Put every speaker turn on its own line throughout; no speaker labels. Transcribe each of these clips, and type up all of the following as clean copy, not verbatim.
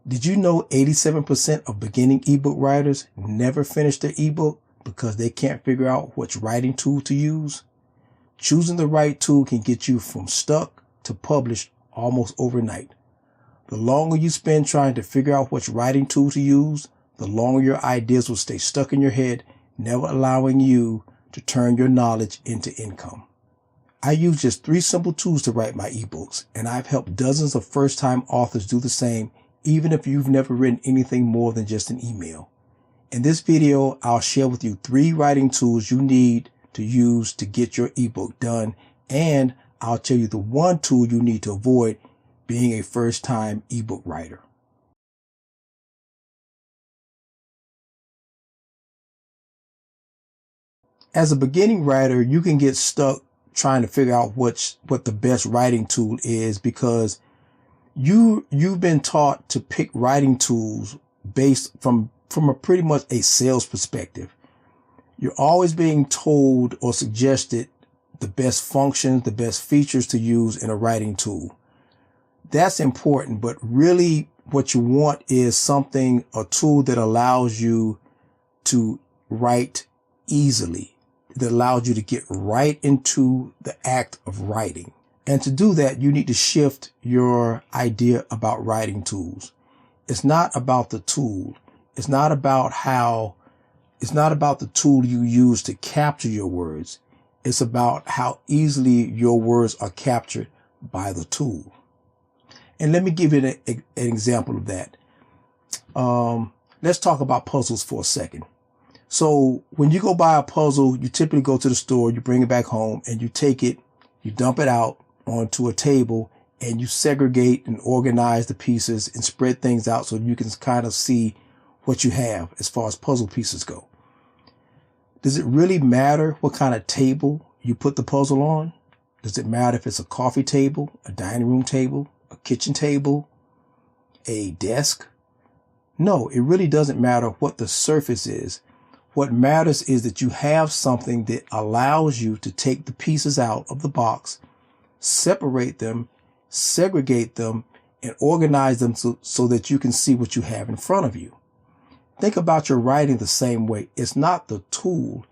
Did you know 87% of beginning ebook writers never finish their ebook because they can't figure out which writing tool to use? Choosing the right tool can get you from stuck to published almost overnight. The longer you spend trying to figure out which writing tool to use, the longer your ideas will stay stuck in your head, never allowing you to turn your knowledge into income. I use just 3 simple tools to write my ebooks, and I've helped dozens of first-time authors do the same, even if you've never written anything more than just an email. In this video, I'll share with you 3 writing tools you need to use to get your ebook done, and I'll tell you the 1 tool you need to avoid being a first-time ebook writer. As a beginning writer, you can get stuck trying to figure out what the best writing tool is because you've been taught to pick writing tools based from a pretty much a sales perspective. You're always being told or suggested the best functions, the best features to use in a writing tool. That's important, but really what you want is a tool that allows you to write easily, that allows you to get right into the act of writing. And to do that, you need to shift your idea about writing tools. It's not about the tool. It's not about the tool you use to capture your words. It's about how easily your words are captured by the tool. And let me give you an example of that. Let's talk about puzzles for a second. So when you go buy a puzzle, you typically go to the store, you bring it back home, and you take it, you dump it out onto a table, and you segregate and organize the pieces and spread things out so you can kind of see what you have as far as puzzle pieces go. Does it really matter what kind of table you put the puzzle on? Does it matter if it's a coffee table, a dining room table, a kitchen table, a desk? No, it really doesn't matter what the surface is. What matters is that you have something that allows you to take the pieces out of the box, separate them, segregate them, and organize them so that you can see what you have in front of you. Think about your writing the same way. It's not the tool.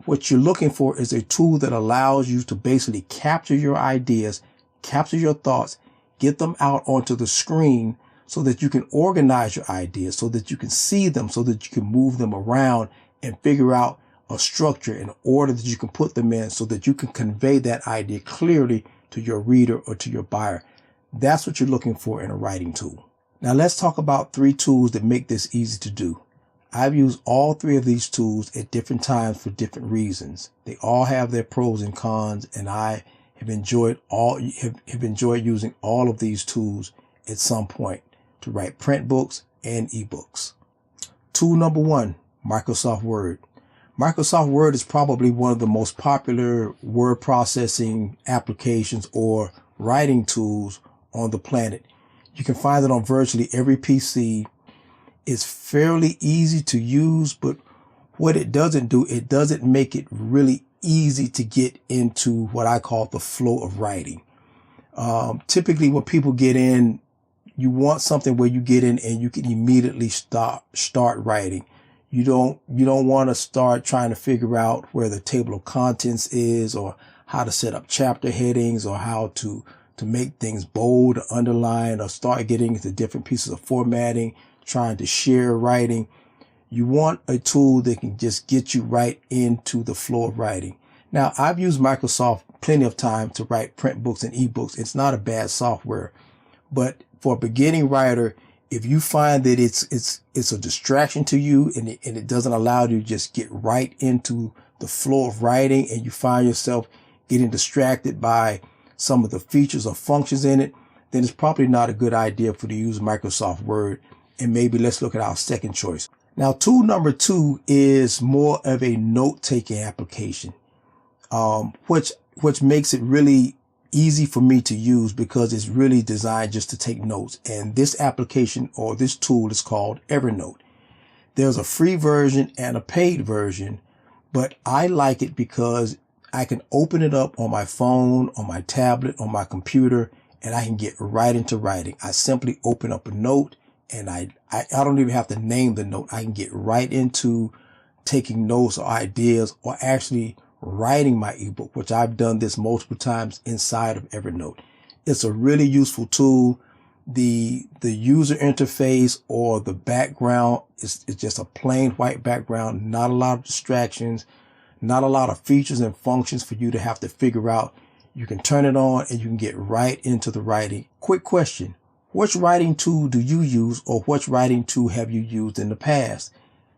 What you're looking for is a tool that allows you to basically capture your ideas, capture your thoughts, get them out onto the screen so that you can organize your ideas, so that you can see them, so that you can move them around and figure out a structure and order that you can put them in so that you can convey that idea clearly to your reader or to your buyer. That's what you're looking for in a writing tool. Now let's talk about 3 tools that make this easy to do. I've used all 3 of these tools at different times for different reasons. They all have their pros and cons, and I have enjoyed using all of these tools at some point to write print books and ebooks. Tool number 1, Microsoft Word. Microsoft Word is probably one of the most popular word processing applications or writing tools on the planet. You can find it on virtually every PC. It's fairly easy to use, but what it doesn't do, it doesn't make it really easy to get into what I call the flow of writing. Typically when people get in, you want something where you get in and you can immediately start writing. You don't want to start trying to figure out where the table of contents is, or how to set up chapter headings, or how to make things bold or underline, or start getting into different pieces of formatting, trying to share writing. You want a tool that can just get you right into the flow of writing. Now, I've used Microsoft plenty of time to write print books and ebooks. It's not a bad software, but for a beginning writer, if you find that it's a distraction to you and it doesn't allow you to just get right into the flow of writing, and you find yourself getting distracted by some of the features or functions in it, then it's probably not a good idea for you to use Microsoft Word. And maybe let's look at our second choice. Now, tool number 2 is more of a note-taking application, which makes it really easy for me to use because it's really designed just to take notes. And this application or this tool is called Evernote. There's a free version and a paid version, but I like it because I can open it up on my phone, on my tablet, on my computer, and I can get right into writing. I simply open up a note and I don't even have to name the note. I can get right into taking notes or ideas or actually writing my ebook, which I've done this multiple times inside of Evernote. It's a really useful tool. The user interface or the background is just a plain white background, not a lot of distractions, not a lot of features and functions for you to have to figure out. You can turn it on and you can get right into the writing. Quick question. Which writing tool do you use, or which writing tool have you used in the past?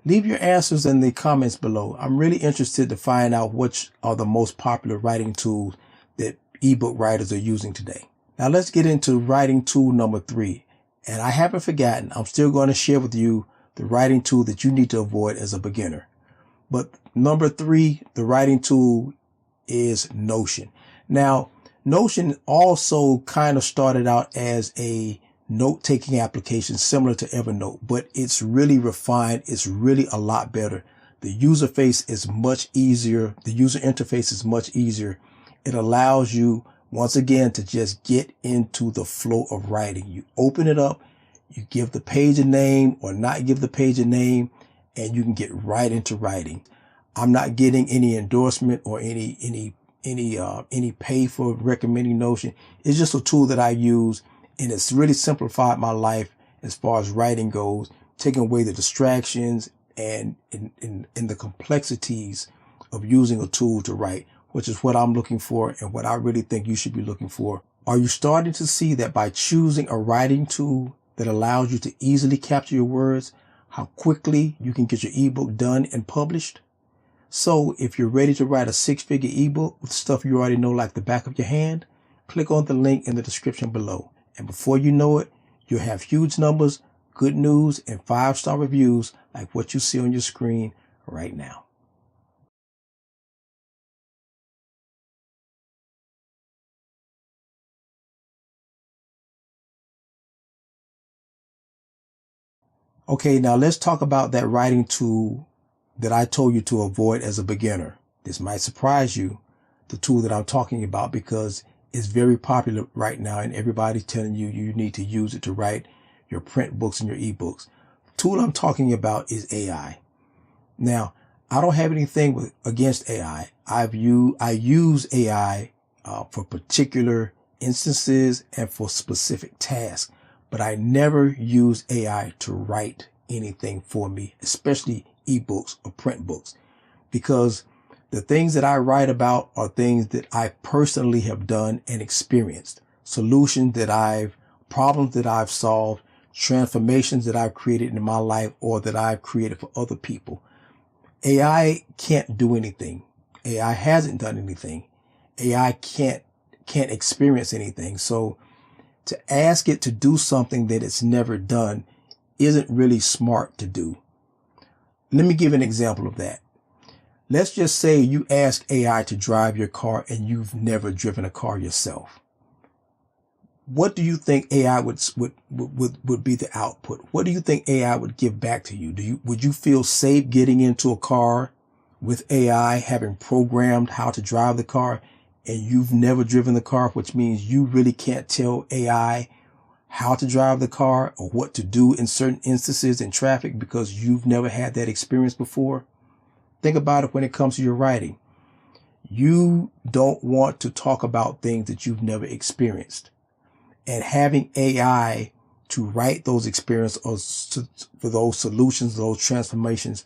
Leave your answers in the comments below. I'm really interested to find out which are the most popular writing tools that ebook writers are using today. Now let's get into writing tool number 3. And I haven't forgotten, I'm still going to share with you the writing tool that you need to avoid as a beginner. But number 3, the writing tool is Notion. Now, Notion also kind of started out as a note-taking application similar to Evernote, but it's really refined. It's really a lot better. The user face is much easier. The user interface is much easier. It allows you, once again, to just get into the flow of writing. You open it up, you give the page a name or not give the page a name, and you can get right into writing. I'm not getting any endorsement or any pay for recommending Notion. It's just a tool that I use, and it's really simplified my life as far as writing goes, taking away the distractions and the complexities of using a tool to write, which is what I'm looking for and what I really think you should be looking for. Are you starting to see that by choosing a writing tool that allows you to easily capture your words, how quickly you can get your ebook done and published? So if you're ready to write a 6-figure ebook with stuff you already know like the back of your hand, click on the link in the description below. And before you know it, you'll have huge numbers, good news, and 5-star reviews like what you see on your screen right now. Okay, now let's talk about that writing tool that I told you to avoid as a beginner. This might surprise you, the tool that I'm talking about, because it's very popular right now and everybody's telling you you need to use it to write your print books and your ebooks. The tool I'm talking about is AI. Now, I don't have anything against AI. I use AI for particular instances and for specific tasks, but I never use AI to write anything for me, especially ebooks or print books, because the things that I write about are things that I personally have done and experienced, problems that I've solved, transformations that I've created in my life or that I've created for other people. AI can't do anything. AI hasn't done anything. AI can't experience anything. So to ask it to do something that it's never done isn't really smart to do. Let me give an example of that. Let's just say you ask AI to drive your car and you've never driven a car yourself. What do you think AI would be the output? What do you think AI would give back to you? Would you feel safe getting into a car with AI, having programmed how to drive the car, and you've never driven the car, which means you really can't tell AI how to drive the car or what to do in certain instances in traffic because you've never had that experience before? Think about it when it comes to your writing. You don't want to talk about things that you've never experienced. And having AI to write those experiences for those solutions, those transformations,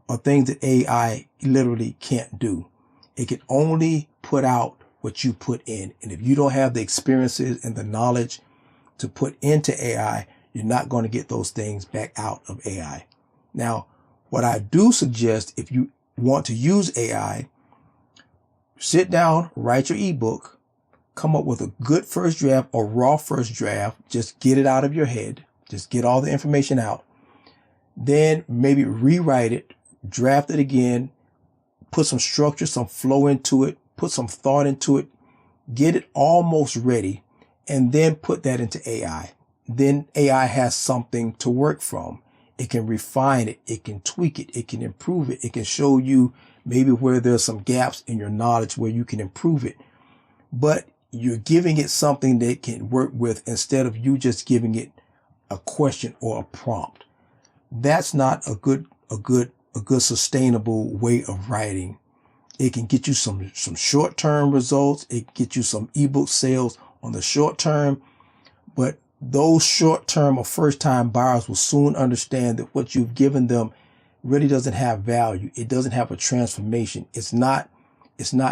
are things that AI literally can't do. It can only put out what you put in. And if you don't have the experiences and the knowledge to put into AI, you're not going to get those things back out of AI. Now, what I do suggest, if you want to use AI, sit down, write your ebook, come up with a good first draft or raw first draft. Just get it out of your head. Just get all the information out. Then maybe rewrite it, draft it again, put some structure, some flow into it, put some thought into it, get it almost ready, and then put that into AI. Then AI has something to work from. It can refine it. It can tweak it. It can improve it. It can show you maybe where there's some gaps in your knowledge where you can improve it. But you're giving it something that it can work with instead of you just giving it a question or a prompt. That's not a good sustainable way of writing. It can get you some short-term results. It can get you some ebook sales on the short term, but those short-term or first-time buyers will soon understand that what you've given them really doesn't have value. It doesn't have a transformation. It's not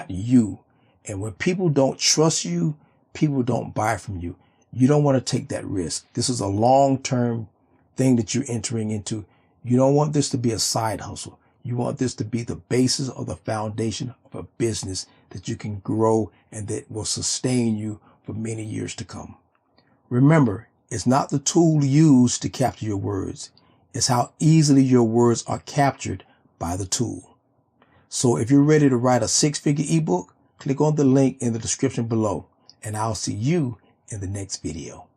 you. And when people don't trust you, people don't buy from you. You don't want to take that risk. This is a long-term thing that you're entering into. You don't want this to be a side hustle. You want this to be the basis or the foundation of a business that you can grow and that will sustain you for many years to come. Remember, it's not the tool used to capture your words. It's how easily your words are captured by the tool. So if you're ready to write a 6-figure ebook, click on the link in the description below, and I'll see you in the next video.